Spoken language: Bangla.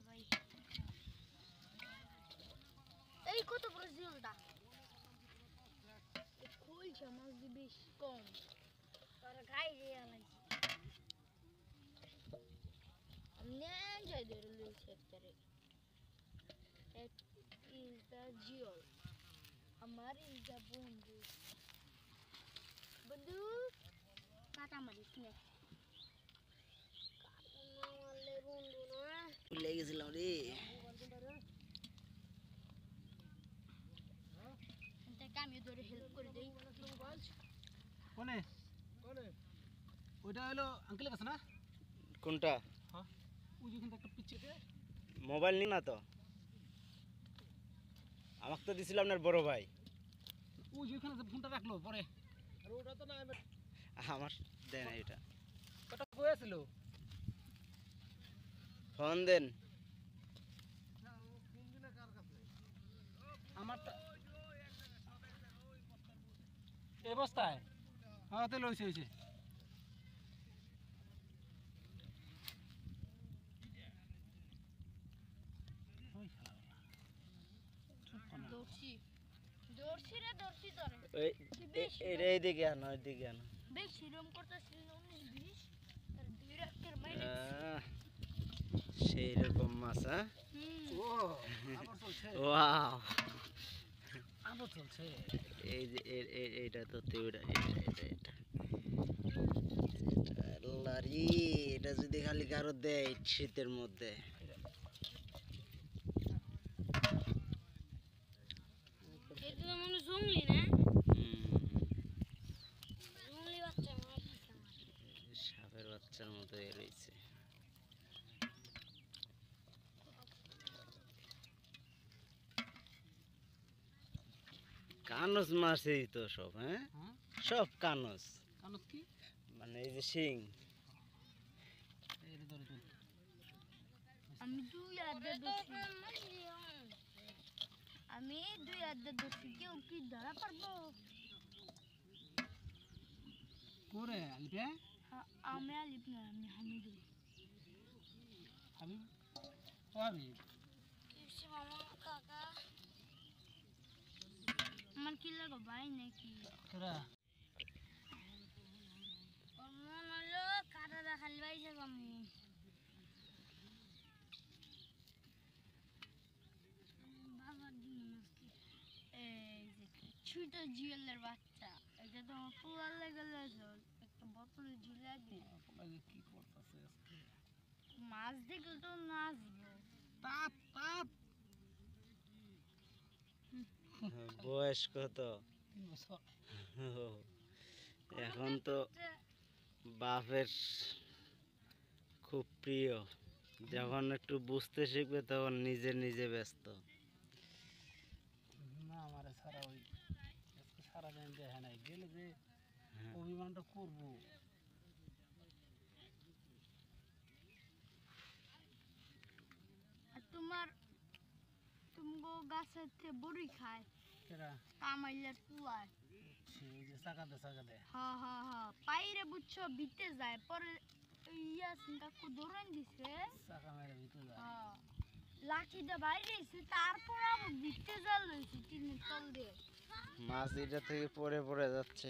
ভাই এই কত বড় জিওলটা কই মাছ দি বেশ কম আর গাই রে আলাইছি আমনে যাই ধরে লইছে একবারে এক ইজ দা জিওল আমার ইজ দা বন্ধু বন্ধু কাটা মারিস নে কাটা মারলে বন্ধু না ভুলে গেছিলাম রে আমি ধরে হেল্প করে দেই কোনে ওইটা হলো আঙ্কেলের কাছে না কোনটা হ্যাঁ ওই যেখানে একটা পিচ্ছিতে মোবাইল নি না তো আমাকে তো দিছিল আপনার বড় ভাই ওই যেখানে ফোনটা রাখলো পরে আর ওটা তো না আমার দেয় না এটা ওটা কই ছিল ফোন দেন আমারটা এই অবস্থায় হ্যাঁ তো লইছে হইছে দর্শি দর্শি রে দর্শি ধরে এই দিকে আনো ওইদিকে আনো বেশি রুম করতেছিল 19 20 আর দুই রাতের মাইনে সেই রকম মাছ হ্যাঁ ও আবার চলছে ওয়াও আবার চলছে এই যে এইটা তো এটা লারি এটা যদি খালি কারো দেয় শীতের মধ্যে এটা তো মনে জঙ্গলি না জঙ্গলি বাচ্চা মার সাপের বাচ্চার মতো রয়েছে কানস মাছ এই তো সব হ্যাঁ সব কানস কানস কি মানে এই যে শিং এই ধরে ধরে আমি দুই আড্ডা দোষী আমি দুই আড্ডা দোষী কেউ কি ধরা পারবো কোরে আলিপে আমি আলিপ না আমি হামিদুল হাবিব ও হাবিব কিসে মামা কাকা আমার কি লাগো ভাই নাকি তোরা মন হলো কাটা দেখালি বাইছে আমি বাবার দিন আজকে এই যে ছোট জিওলের বাচ্চা এটা তো আমার পুরার লেগে একটা বোতলে ঝুলে দিয়ে কি করতেছে আজকে মাছ দেখলে তো নাচবো তাপ তাপ বয়স কত 3 বছর এখন তো বাপের খুব প্রিয় যখন একটু বুঝতে শিখবে তখন নিজে নিজে ব্যস্ত না আমার সারা ওই সারা দিন দেখে নাই গেলে যে অভিমানটা করবো আর তোমার তুমগো গাছের থেকে বড়ি খায় কেরা কামাইলের পুয়ায় সেই যে সাকাতে হ্যাঁ হ্যাঁ হ্যাঁ পাইরে বুঝছো ভিতে যায় পরে ইয়াসিন কাকু দৌড়ান দিছে সাকা মেরে ভিতরে যায় হ্যাঁ লাঠি দিয়ে বাইরে এসে তারপর আবার ভিতে জাল লইছি টিনের তল দিয়ে মাছ এটা থেকে পড়ে পড়ে যাচ্ছে